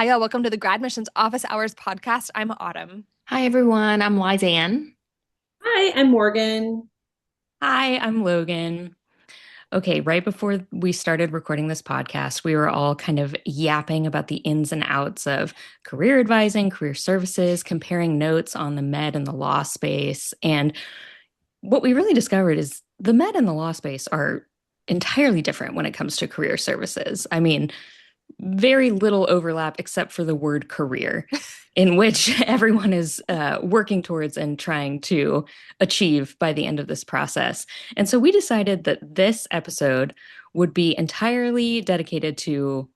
Hiya, welcome to the GradMissions Office Hours podcast. I'm Autumn. Hi everyone, I'm Lizanne. Hi, I'm Morgan. Hi, I'm Logan. Okay, right before we started recording this podcast, we were all kind of yapping about the ins and outs of career advising, career services, comparing notes on the med and the law space. And what we really discovered is the med and the law space are entirely different when it comes to career services. I mean, very little overlap except for the word career, in which everyone is working towards and trying to achieve by the end of this process. And so we decided that this episode would be entirely dedicated to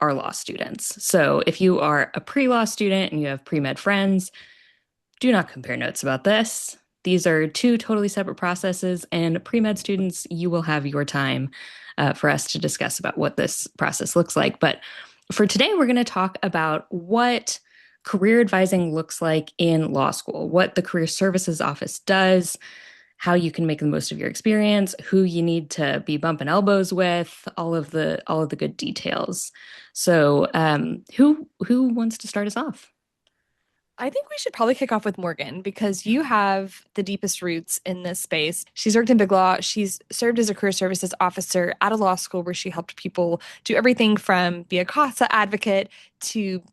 our law students. So if you are a pre law student and you have pre med friends, do not compare notes about this. These are two totally separate processes, and pre med students, you will have your time for us to discuss about what this process looks like. But for today, we're going to talk about what career advising looks like in law school, what the Career Services Office does, how you can make the most of your experience, who you need to be bumping elbows with, all of the good details. So, who wants to start us off? I think we should probably kick off with Morgan because you have the deepest roots in this space. She's worked in BigLaw. She's served as a career services officer at a law school where she helped people do everything from be a CASA advocate to,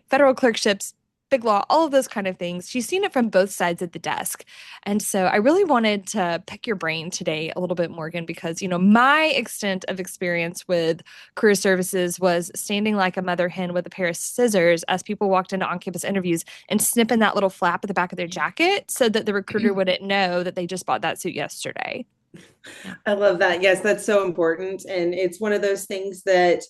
federal clerkships, big law, all of those kind of things. She's seen it from both sides of the desk. And so I really wanted to pick your brain today a little bit, Morgan, because, my extent of experience with career services was standing like a mother hen with a pair of scissors as people walked into on-campus interviews and snipping that little flap at the back of their jacket so that the recruiter wouldn't know that they just bought that suit yesterday. I love that. Yes, that's so important. And it's one of those things that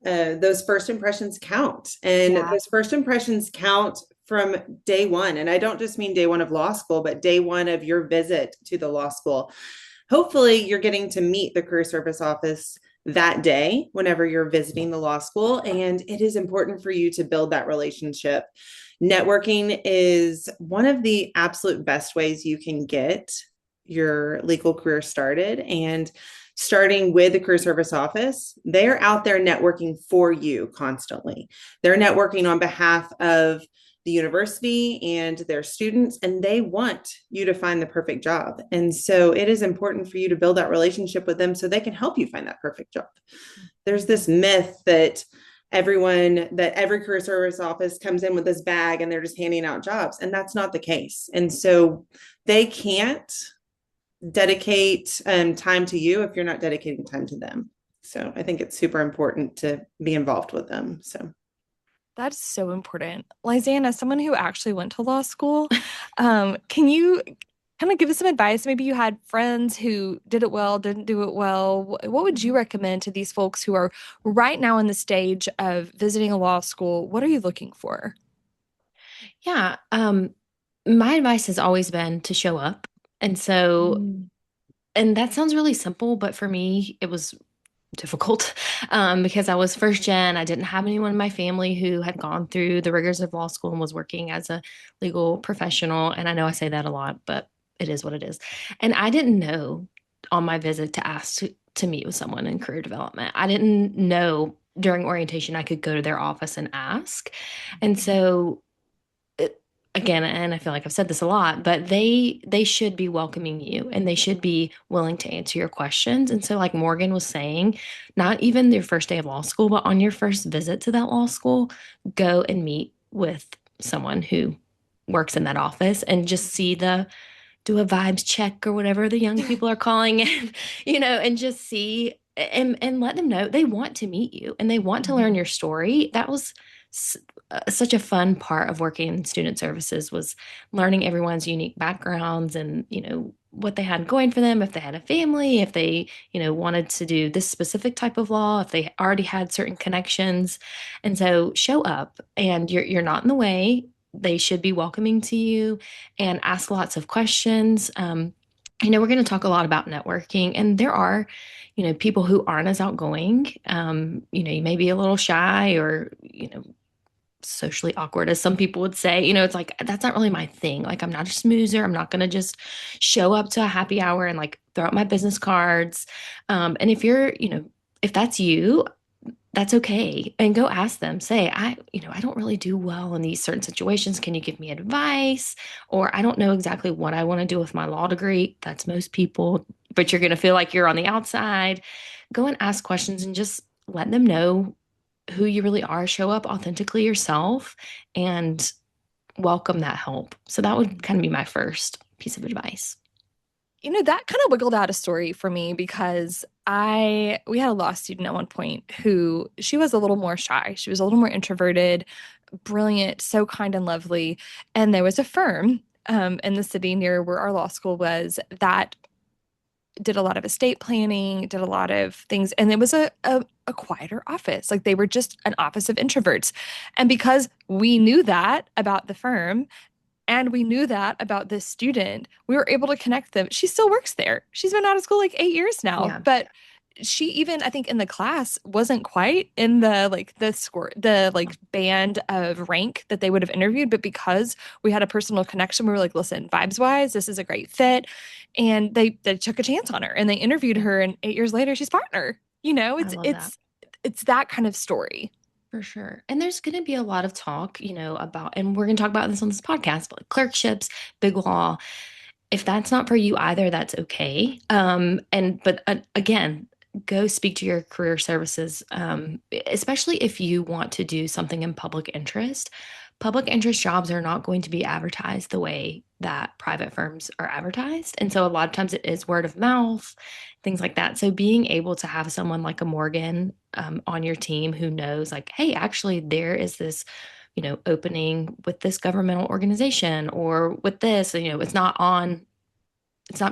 those first impressions count. And Yeah. those first impressions count from day one. And I don't just mean day one of law school, but day one of your visit to the law school. Hopefully, you're getting to meet the career service office that day whenever you're visiting the law school. And it is important for you to build that relationship. Networking is one of the absolute best ways you can get your legal career started. And starting with the career service office, they're out there networking for you constantly. They're networking on behalf of the university and their students, and they want you to find the perfect job. And so it is important for you to build that relationship with them so they can help you find that perfect job. There's this myth that every career service office comes in with this bag and they're just handing out jobs, and that's not the case. And so they can't dedicate time to you if you're not dedicating time to them. So I think it's super important to be involved with them. So That's so important. Lizanne, as someone who actually went to law school, can you kind of give us some advice? Maybe you had friends who did it well, didn't do it well. What would you recommend to these folks who are right now in the stage of visiting a law school? What are you looking for? Yeah, my advice has always been to show up. And so, Mm. and that sounds really simple, but for me, it was difficult because I was first gen. I didn't have anyone in my family who had gone through the rigors of law school and was working as a legal professional. And I know I say that a lot, but it is what it is. And I didn't know on my visit to ask to meet with someone in career development. I didn't know during orientation I could go to their office and ask. And so again, and I feel like I've said this a lot, but they should be welcoming you and they should be willing to answer your questions. And so like Morgan was saying, not even your first day of law school, but on your first visit to that law school, go and meet with someone who works in that office and just do a vibes check or whatever the young people are calling it, and just see and let them know they want to meet you and they want to learn your story. That was such a fun part of working in student services was learning everyone's unique backgrounds and what they had going for them, if they had a family, if they wanted to do this specific type of law, if they already had certain connections. And so show up and you're not in the way. They should be welcoming to you and ask lots of questions. We're going to talk a lot about networking, and there are people who aren't as outgoing. You may be a little shy or socially awkward, as some people would say. It's like, that's not really my thing. Like, I'm not a smoozer. I'm not going to just show up to a happy hour and like throw out my business cards. And if you're, if that's you, that's okay. And go ask them, say, I don't really do well in these certain situations. Can you give me advice? Or I don't know exactly what I want to do with my law degree. That's most people, but you're going to feel like you're on the outside. Go and ask questions and just let them know who you really are. Show up authentically yourself and welcome that help. So that would kind of be my first piece of advice. That kind of wiggled out a story for me because we had a law student at one point who she was a little more shy. She was a little more introverted, brilliant, so kind and lovely. And there was a firm in the city near where our law school was that did a lot of estate planning, did a lot of things. And it was a quieter office. Like they were just an office of introverts. And because we knew that about the firm, and we knew that about this student, we were able to connect them. She still works there. She's been out of school like 8 years now. Yeah, But she even, I think, in the class wasn't quite in the score, the like band of rank that they would have interviewed. But because we had a personal connection, we were like, listen, vibes wise, this is a great fit. And they took a chance on her and they interviewed her. And 8 years later, she's partner. I love that. It's that kind of story. For sure. And there's going to be a lot of talk, about, and we're going to talk about this on this podcast, but like clerkships, big law. If that's not for you either, that's okay. But again, go speak to your career services, especially if you want to do something in public interest. Public interest jobs are not going to be advertised the way that private firms are advertised. And so a lot of times it is word of mouth, things like that. So being able to have someone like a Morgan on your team who knows, like, hey, actually, there is this, opening with this governmental organization or with this, it's not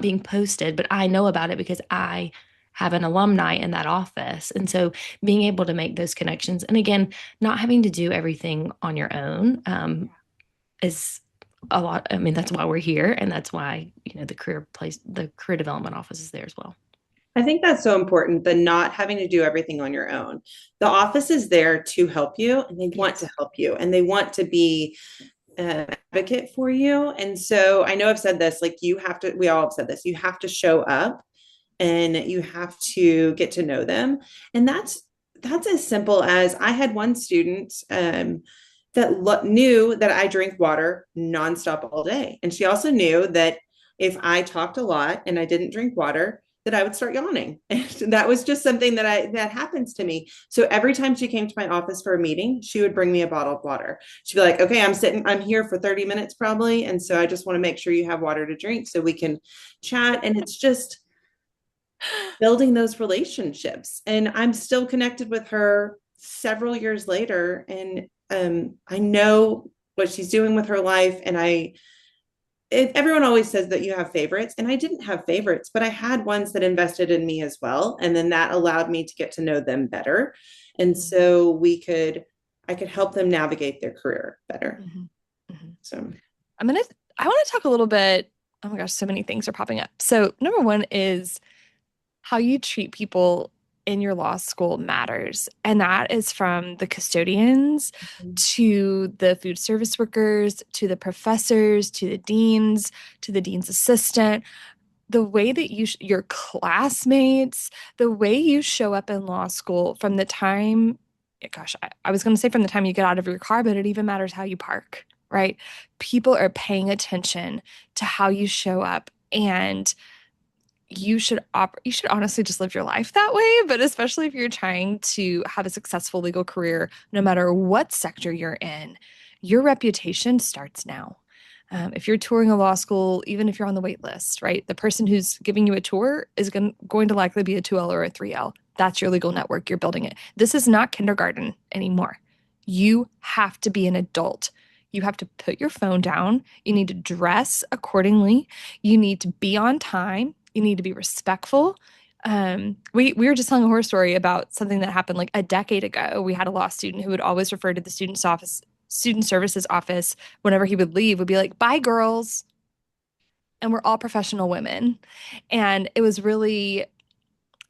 being posted, but I know about it because I have an alumni in that office. And so being able to make those connections, and again, not having to do everything on your own is a lot. I mean, that's why we're here. And that's why, the career development office is there as well. I think that's so important, the not having to do everything on your own. The office is there to help you and they want to help you and they want to be an advocate for you. And so I know I've said this, like we all have said this, you have to show up and you have to get to know them. And that's as simple as I had one student that knew that I drink water nonstop all day. And she also knew that if I talked a lot and I didn't drink water, that I would start yawning. And that was just something that happens to me. So every time she came to my office for a meeting, she would bring me a bottle of water. She'd be like, okay, I'm here for 30 minutes probably. And so I just want to make sure you have water to drink so we can chat. And it's just building those relationships. And I'm still connected with her several years later. And I know what she's doing with her life. And everyone always says that you have favorites, and I didn't have favorites, but I had ones that invested in me as well. And then that allowed me to get to know them better. And so I could help them navigate their career better. Mm-hmm. Mm-hmm. So I want to talk a little bit. Oh my gosh, so many things are popping up. So number one is how you treat people in your law school matters. And that is from the custodians to the food service workers, to the professors, to the deans, to the dean's assistant. The way that your classmates, the way you show up in law school from the time, gosh, I was going to say from the time you get out of your car, but it even matters how you park, right? People are paying attention to how you show up, and you should honestly just live your life that way. But especially if you're trying to have a successful legal career, no matter what sector you're in, your reputation starts now. If you're touring a law school, even if you're on the wait list, right, the person who's giving you a tour is going to likely be a 2L or a 3L. That's your legal network. You're building it. This is not kindergarten anymore. You have to be an adult. You have to put your phone down. You need to dress accordingly. You need to be on time. You need to be respectful. We were just telling a horror story about something that happened like a decade ago. We had a law student who would always refer to the student services office whenever he would leave, would be like, bye, girls. And we're all professional women. And it was really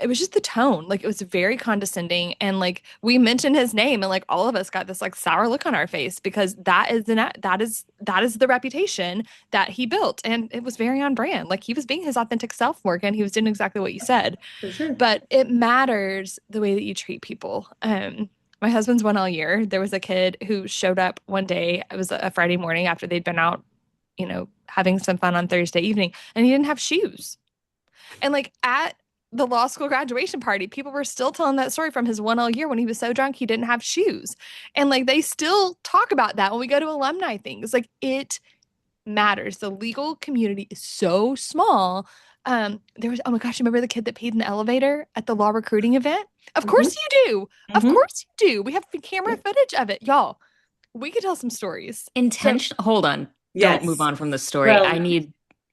it was just the tone. Like it was very condescending. And like we mentioned his name and like all of us got this like sour look on our face because that is the reputation that he built. And it was very on brand. Like he was being his authentic self, Morgan. He was doing exactly what you said. For sure. But it matters the way that you treat people. My husband's won all year. There was a kid who showed up one day. It was a Friday morning after they'd been out, having some fun on Thursday evening, and he didn't have shoes. And like at the law school graduation party, people were still telling that story from his 1L year when he was so drunk he didn't have shoes. And like they still talk about that when we go to alumni things. Like it matters. The legal community is so small. There was, oh my gosh, remember the kid that peed in the elevator at the law recruiting event? Of course you do. Of course you do. We have camera footage of it. Y'all, we could tell some stories. Hold on. Yes. Don't move on from the story. Well,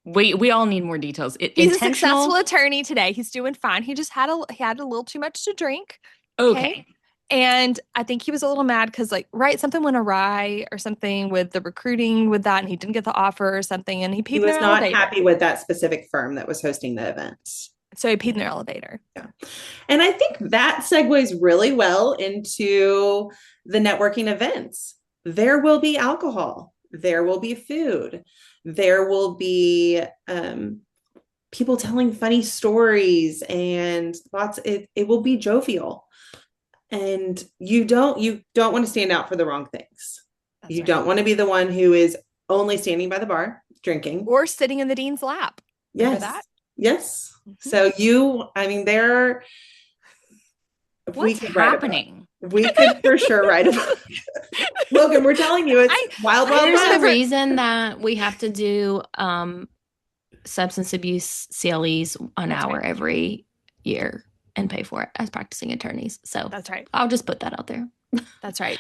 We all need more details. He's a successful attorney today. He's doing fine. He just had a little too much to drink. Okay. And I think he was a little mad because something went awry or something with the recruiting with that, and he didn't get the offer or something, and he peed he in was their not elevator. happy with that specific firm that was hosting the event. So he peed in their elevator. Yeah. And I think that segues really well into the networking events. There will be alcohol. There will be food. There will be people telling funny stories and lots. It will be jovial, and you don't want to stand out for the wrong things. That's you right. don't want to be the one who is only standing by the bar drinking Or sitting in the dean's lap. Remember yes that? yes Mm-hmm. So there What's happening? We could for sure write a book. Logan, we're telling you, it's wild There's west. a reason that we have to do substance abuse CLEs an hour every year and pay for it as practicing attorneys. So that's right. I'll just put that out there. That's right.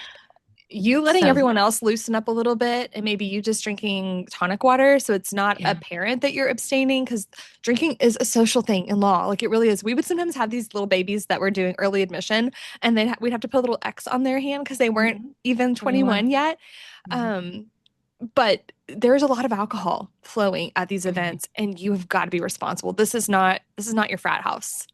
You letting everyone else loosen up a little bit, and maybe you just drinking tonic water so it's not apparent that you're abstaining, because drinking is a social thing in law. Like it really is. We would sometimes have these little babies that were doing early admission, and we'd have to put a little X on their hand because they weren't even 21 yet. But there's a lot of alcohol flowing at these events, and you have got to be responsible. This is not your frat house.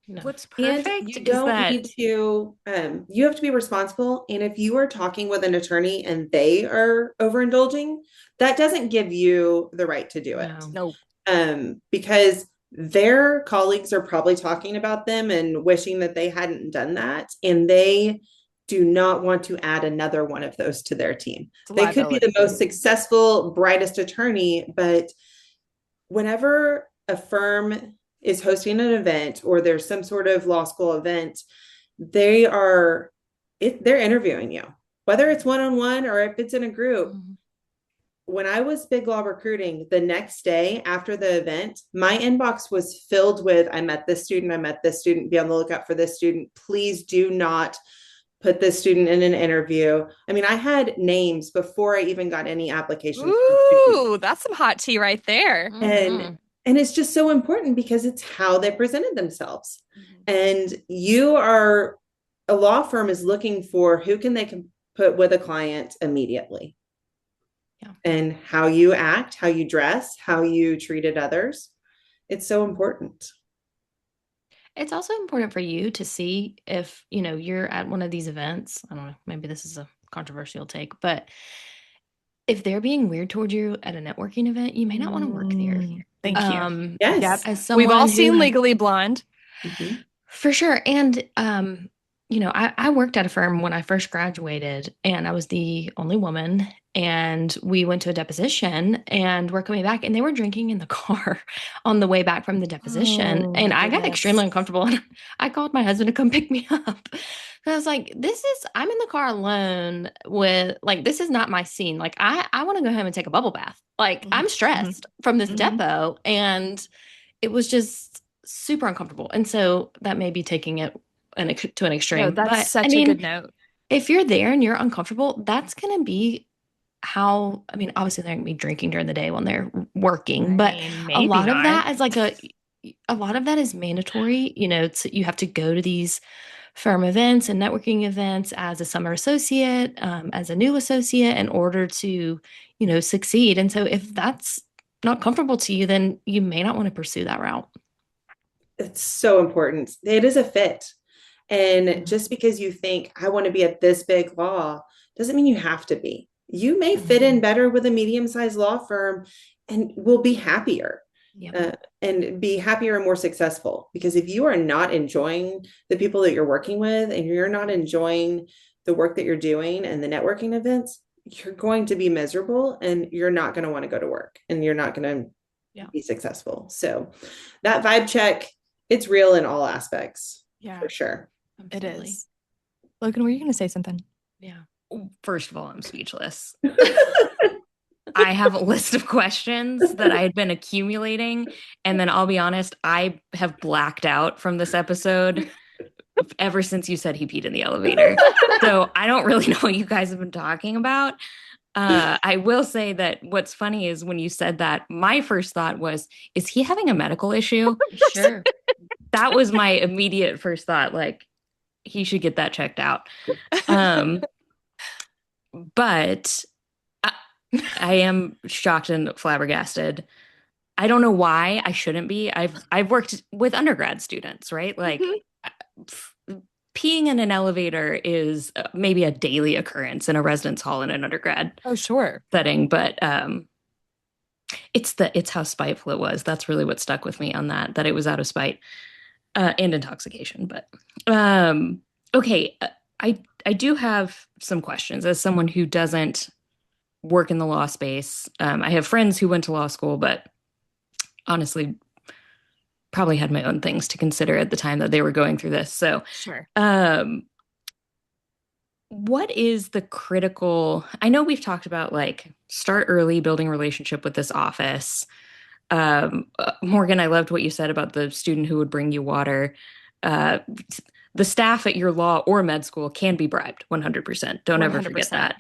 No. What's perfect you have to be responsible. And if you are talking with an attorney and they are overindulging, that doesn't give you the right to do it. No. Because their colleagues are probably talking about them and wishing that they hadn't done that. And they do not want to add another one of those to their team. They could be the most successful, brightest attorney, but whenever a firm is hosting an event or there's some sort of law school event, they're interviewing you, whether it's one-on-one or if it's in a group. When I was BigLaw recruiting, the next day after the event, my inbox was filled with, I met this student, be on the lookout for this student. Please do not put this student in an interview. I mean, I had names before I even got any applications. Ooh, that's some hot tea right there. And it's just so important because it's how they presented themselves. And a law firm is looking for who they can put with a client immediately. Yeah. And how you act, how you dress, how you treated others. It's so important. It's also important for you to see if, you're at one of these events. I don't know, maybe this is a controversial take, but if they're being weird towards you at a networking event, you may not want to work there. Thank you. Yes. As we've all seen Legally Blonde. For sure. And, I worked at a firm when I first graduated, and I was the only woman, and we went to a deposition and we're coming back, and they were drinking in the car on the way back from the deposition. And I got extremely uncomfortable, and I called my husband to come pick me up. I was like, I'm in the car alone with, this is not my scene. Like, I want to go home and take a bubble bath. Like, I'm stressed from this depot, and it was just super uncomfortable. And so that may be taking it to an extreme. No, that's such a good note. If you're there and you're uncomfortable, that's going to be obviously they're going to be drinking during the day when they're working, but a lot of that is mandatory. You have to go to these firm events and networking events as a summer associate, as a new associate, in order to, succeed. And so if that's not comfortable to you, then you may not want to pursue that route. It's so important. It is a fit. And just because you think I want to be at this big law doesn't mean you have to be. You may fit in better with a medium-sized law firm and will be happier. And be happier and more successful. Because if you are not enjoying the people that you're working with and you're not enjoying the work that you're doing and the networking events, you're going to be miserable and you're not going to want to go to work and you're not going to be successful. So that vibe check, it's real in all aspects. For sure. It is. Logan, were you going to say something? Yeah. First of all, I'm speechless. I have a list of questions that I had been accumulating, and then I'll be honest, I have blacked out from this episode ever since you said he peed in the elevator. So I don't really know what you guys have been talking about. I will say that what's funny is when you said that, my first thought was, is he having a medical issue? Sure. That was my immediate first thought, like, he should get that checked out. But I am shocked and flabbergasted. I don't know why I shouldn't be. I've worked with undergrad students, right? Like peeing in an elevator is maybe a daily occurrence in a residence hall in an undergrad setting, but it's how spiteful it was. That's really what stuck with me on that it was out of spite and intoxication. But okay, I do have some questions as someone who doesn't work in the law space. I have friends who went to law school, but honestly, probably had my own things to consider at the time that they were going through this. So, what is the critical? I know we've talked about like start early, building a relationship with this office. Morgan, I loved what you said about the student who would bring you water. The staff at your law or med school can be bribed 100%. Don't 100%. Ever forget that.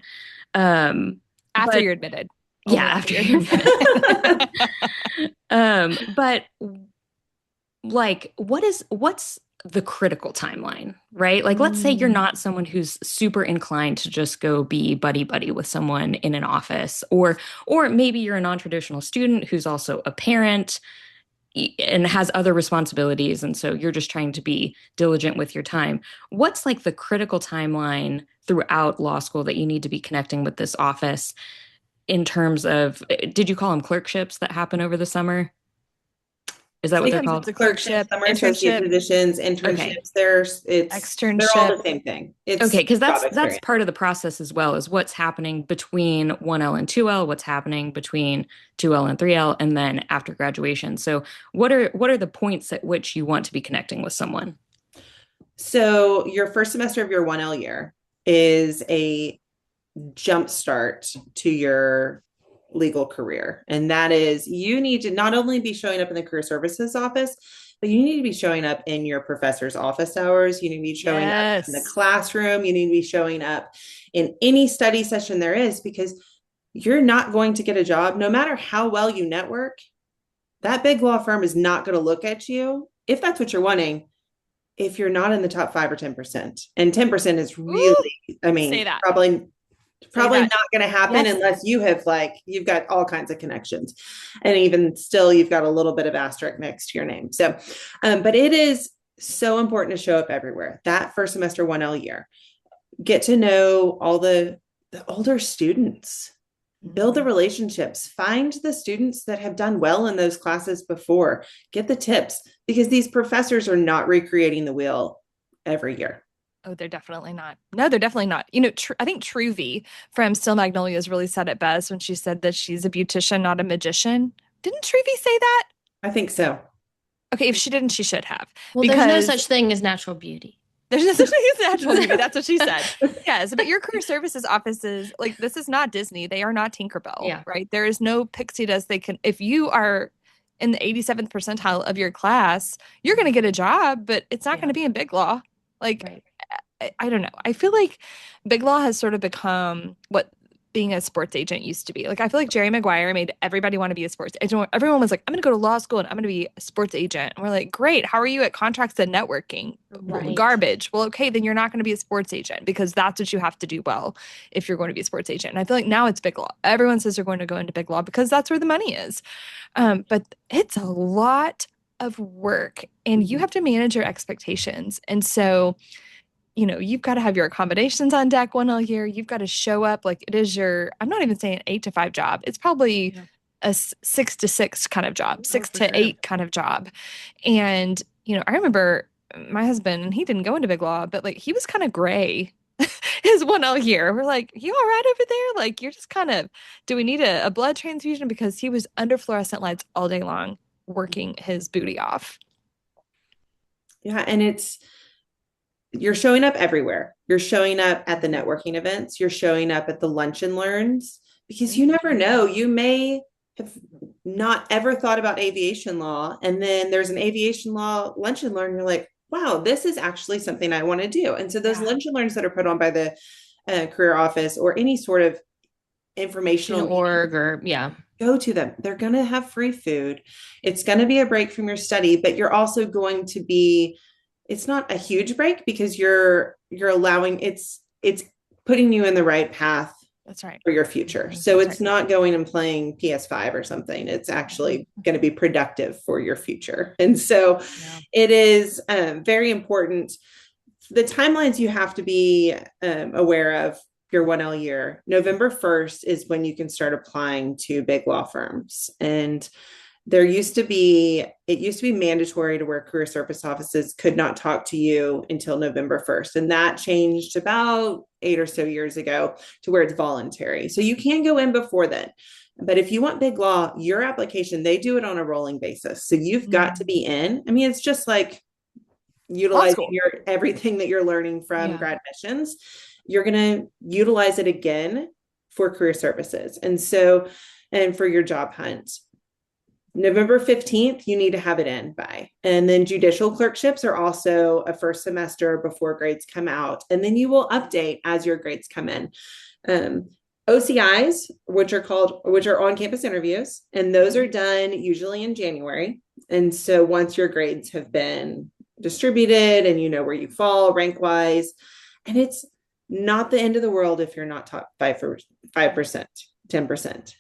After you're admitted. Yeah, after you're admitted. But like, what's the critical timeline, right? Like, let's say you're not someone who's super inclined to just go be buddy with someone in an office, or maybe you're a non-traditional student who's also a parent and has other responsibilities, and so you're just trying to be diligent with your time. What's like the critical timeline throughout law school that you need to be connecting with this office in terms of, did you call them clerkships that happen over the summer? Is that what they're called? The clerkship, summer associate positions, internships. Okay. They're all the same thing. It's okay, because that's part of the process as well, is what's happening between 1L and 2L, what's happening between 2L and 3L, and then after graduation. So what are the points at which you want to be connecting with someone? So your first semester of your 1L year is a jump start to your legal career. And that is, you need to not only be showing up in the career services office, but you need to be showing up in your professor's office hours. You need to be showing up in the classroom. You need to be showing up in any study session there is, because you're not going to get a job, no matter how well you network. That big law firm is not going to look at you, if that's what you're wanting, if you're not in the top 5 or 10%. And 10% is really, probably not going to happen unless you have you've got all kinds of connections, and even still you've got a little bit of asterisk next to your name. So but it is so important to show up everywhere. That first semester 1L year, get to know all the older students, build the relationships, find the students that have done well in those classes before, get the tips, because these professors are not recreating the wheel every year. Oh, they're definitely not. No, they're definitely not. You know, I think Truvy from Still Magnolias really said it best when she said that she's a beautician, not a magician. Didn't Truvy say that? I think so. Okay, if she didn't, she should have. Well, there's no such thing as natural beauty. There's no such thing as natural beauty. That's what she said. Yes, but your career services offices, like, this is not Disney. They are not Tinkerbell, right? There is no pixie dust. If you are in the 87th percentile of your class, you're going to get a job, but it's not going to be in BigLaw. Like, I don't know. I feel like BigLaw has sort of become what being a sports agent used to be. Like, I feel like Jerry Maguire made everybody want to be a sports agent. Everyone was like, I'm going to go to law school and I'm going to be a sports agent. And we're like, great. How are you at contracts and networking? Right. Garbage. Well, okay, then you're not going to be a sports agent, because that's what you have to do well if you're going to be a sports agent. And I feel like now it's BigLaw. Everyone says they're going to go into BigLaw because that's where the money is. But it's a lot of work and you have to manage your expectations. And so, you've got to have your accommodations on deck 1 year. You've got to show up like it is I'm not even saying 8 to 5 job. It's probably a 6 to 6 kind of job, six for to sure. eight kind of job. And, I remember my husband, and he didn't go into BigLaw, but like he was kind of gray his 1 year. We're like, you all right over there? Like, you're just do we need a blood transfusion? Because he was under fluorescent lights all day long, working his booty off. Yeah. And you're showing up everywhere. You're showing up at the networking events. You're showing up at the lunch and learns because you never know. You may have not ever thought about aviation law. And then there's an aviation law lunch and learn. You're like, wow, this is actually something I want to do. And so those lunch and learns that are put on by the career office or any sort of informational org go to them. They're going to have free food. It's going to be a break from your study, but you're also going to be, it's not a huge break because you're allowing it's putting you in the right path. That's right. For your future. So it's not going and playing PS5 or something. It's actually going to be productive for your future. And so it is very important. The timelines you have to be aware of your 1L year. November 1st is when you can start applying to big law firms. And it used to be mandatory to where career service offices could not talk to you until November 1st. And that changed about 8 or so years ago to where it's voluntary. So you can go in before then. But if you want big law, your application, they do it on a rolling basis. So you've got to be in. I mean, it's just like utilizing everything that you're learning from GradMissions. You're going to utilize it again for career services. And for your job hunt. November 15th, you need to have it in by. And then judicial clerkships are also a first semester before grades come out. And then you will update as your grades come in. OCIs, which are on-campus interviews, and those are done usually in January. And so once your grades have been distributed and you know where you fall rank-wise, and it's not the end of the world if you're not top 5%, 10%.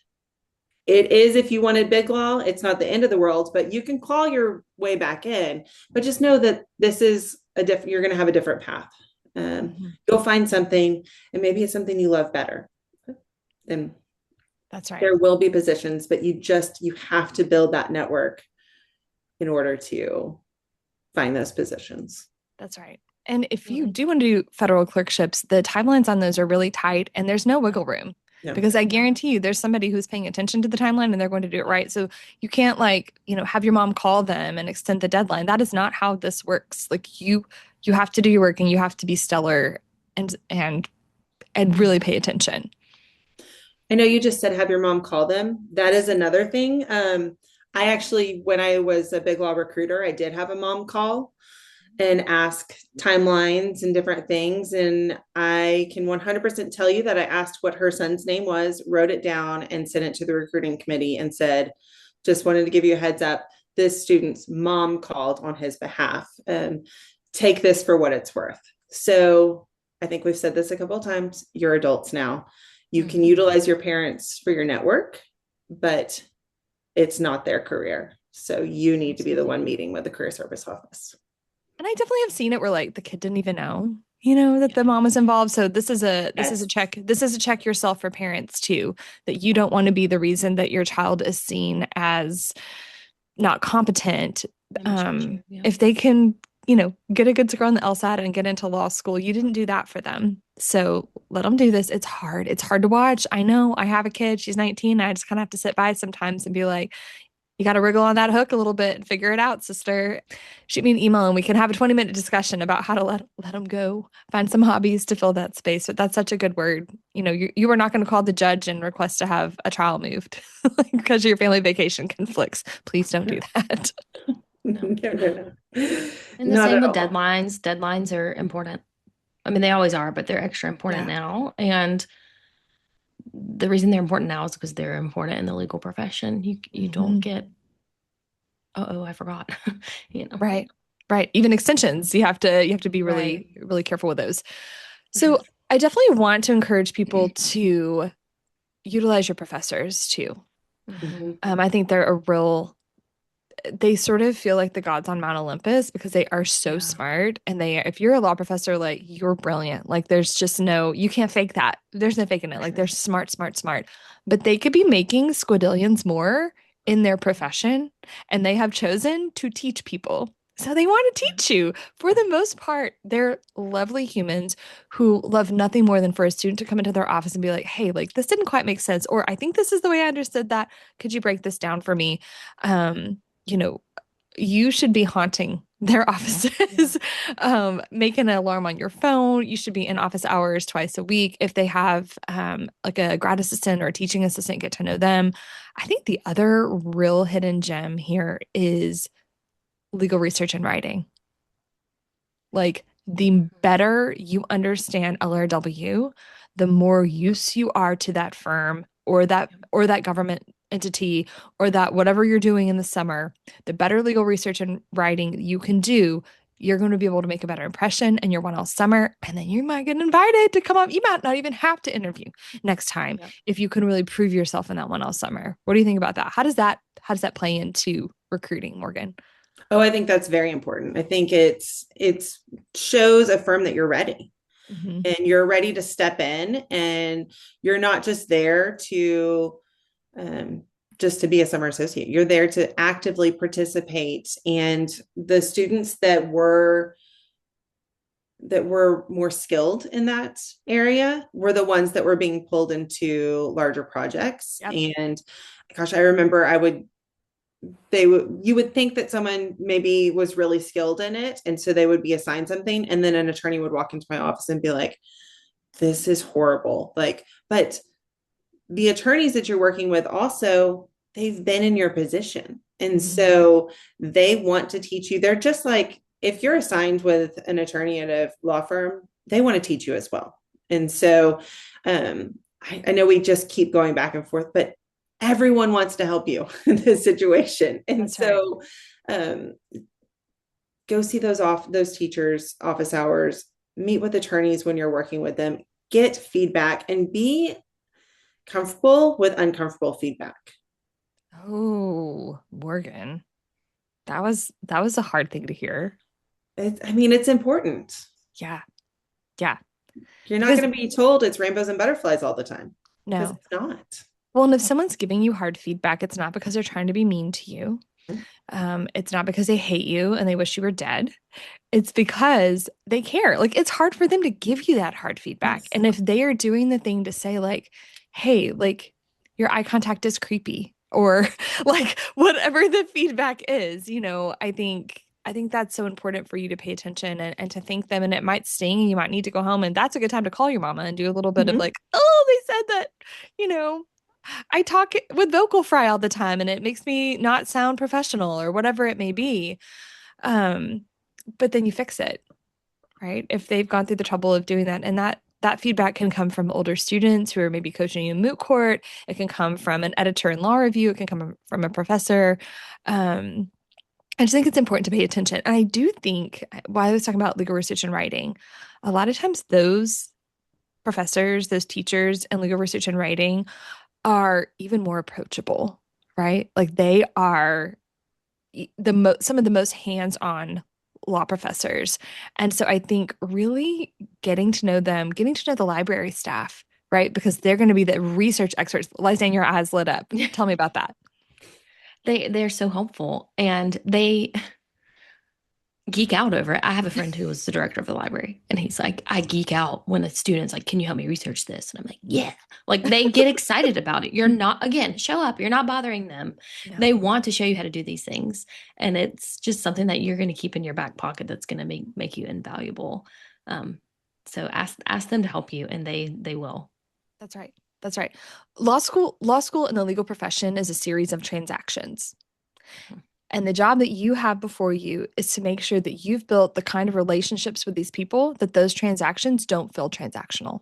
It is if you wanted big law, it's not the end of the world, but you can claw your way back in. But just know that this is you're going to have a different path. Go find something, and maybe it's something you love better. And that's right. There will be positions, but you have to build that network in order to find those positions. That's right. And if you do want to do federal clerkships, the timelines on those are really tight and there's no wiggle room. No. Because I guarantee you there's somebody who's paying attention to the timeline and they're going to do it right. So you can't have your mom call them and extend the deadline. That is not how this works. Like you have to do your work and you have to be stellar and really pay attention. I know you just said have your mom call them. That is another thing. I actually, when I was a big law recruiter, I did have a mom call and ask timelines and different things. And I can 100% tell you that I asked what her son's name was, wrote it down and sent it to the recruiting committee and said, just wanted to give you a heads up. This student's mom called on his behalf. Take this for what it's worth. So I think we've said this a couple of times. You're adults now. You can utilize your parents for your network, but it's not their career. So you need to be the one meeting with the career service office. And I definitely have seen it where the kid didn't even know, that the mom was involved. So this is a check. This is a check yourself for parents too, that you don't want to be the reason that your child is seen as not competent. If they can, get a good score on the LSAT and get into law school, you didn't do that for them. So let them do this. It's hard. It's hard to watch. I know I have a kid. She's 19. I just kind of have to sit by sometimes and be like, you got to wriggle on that hook a little bit and figure it out, sister. Shoot me an email and we can have a 20-minute discussion about how to let them go. Find some hobbies to fill that space. But that's such a good word. You are not going to call the judge and request to have a child moved because your family vacation conflicts. Please don't do that. No. And the same with deadlines. Deadlines are important. I mean, they always are, but they're extra important now. And the reason they're important now is because they're important in the legal profession. You don't get, I forgot. Right. Even extensions, you have to be really, really careful with those. So I definitely want to encourage people to utilize your professors too. I think they're they sort of feel like the gods on Mount Olympus because they are so Yeah. smart and if you're a law professor, like you're brilliant. Like there's just you can't fake that. There's no faking it. For Like they're sure. smart, smart, smart. But they could be making squadillions more in their profession and they have chosen to teach people. So they want to Yeah. teach you. For the most part, they're lovely humans who love nothing more than for a student to come into their office and be like, hey, like this didn't quite make sense. Or I think this is the way I understood that. Could you break this down for me? Um, you know, you should be haunting their Yeah. offices, make an alarm on your phone. You should be in office hours twice a week. If they have like a grad assistant or a teaching assistant, get to know them. I think the other real hidden gem here is legal research and writing. Like the better you understand LRW, the more use you are to that firm or that government entity or that whatever you're doing in the summer, the better legal research and writing you can do, you're going to be able to make a better impression in your 1L summer. And then you might get invited to come up. You might not even have to interview next time Yep. if you can really prove yourself in that 1L summer. What do you think about that? How does that play into recruiting, Morgan? Oh, I think that's very important. I think it's shows a firm that you're ready Hmm. and you're ready to step in, and you're not just there to um, just to be a summer associate. You're there to actively participate. And the students that were more skilled in that area were the ones that were being pulled into larger projects. Yep. And gosh, I remember you would think that someone maybe was really skilled in it, and so they would be assigned something, and then an attorney would walk into my office and be like, this is horrible. Like, but the attorneys that you're working with also, they've been in your position, and Mhm. so they want to teach you. They're just like, if you're assigned with an attorney at a law firm, they want to teach you as well. And so I know we just keep going back and forth, but everyone wants to help you in this situation. And That's right. so um, go see those teachers office hours, meet with attorneys when you're working with them, get feedback, and be comfortable with uncomfortable feedback. Oh, Morgan. That was a hard thing to hear. I mean, it's important. Yeah. Yeah. You're not Because going to be told it's rainbows and butterflies all the time because no. it's not. Well, and if someone's giving you hard feedback, it's not because they're trying to be mean to you. It's not because they hate you and they wish you were dead. It's because they care. Like it's hard for them to give you that hard feedback. Yes. And if they are doing the thing to say like, hey, like your eye contact is creepy or like whatever the feedback is, I think that's so important for you to pay attention and to thank them. And it might sting and you might need to go home. And that's a good time to call your mama and do a little bit of Mhm. like, oh, they said that, you know, I talk with vocal fry all the time and it makes me not sound professional or whatever it may be. Um, but then you fix it, right? If they've gone through the trouble of doing that, and that feedback can come from older students who are maybe coaching you in moot court. It can come from an editor in law review. It can come from a professor. Um, I just think it's important to pay attention. And I do think, while I was talking about legal research and writing, a lot of times those professors, those teachers in legal research and writing are even more approachable, right? Like they are some of the most hands-on law professors. And so I think really getting to know them, getting to know the library staff, right? Because they're going to be the research experts. Lisanne, your eyes lit up. Tell me about that. They're so helpful and they geek out over it. I have a friend who was the director of the library, and he's like, I geek out when a student's like, can you help me research this? And I'm like, yeah. Like they get excited about it. You're not, again, show up. You're not bothering them. No, They want to show you how to do these things. And it's just something that you're going to keep in your back pocket that's going to make you invaluable. Um, so ask them to help you, and they will. that's right. That's right. Law school in the legal profession is a series of transactions. And the job that you have before you is to make sure that you've built the kind of relationships with these people that those transactions don't feel transactional.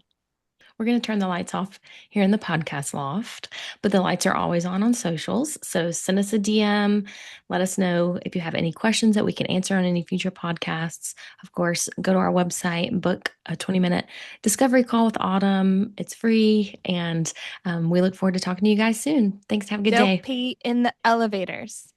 We're going to turn the lights off here in the podcast loft, but the lights are always on socials. So send us a DM. Let us know if you have any questions that we can answer on any future podcasts. Of course, go to our website and book a 20-minute discovery call with Autumn. It's free. And we look forward to talking to you guys soon. Thanks. Have a good Don't day. pee in the elevators.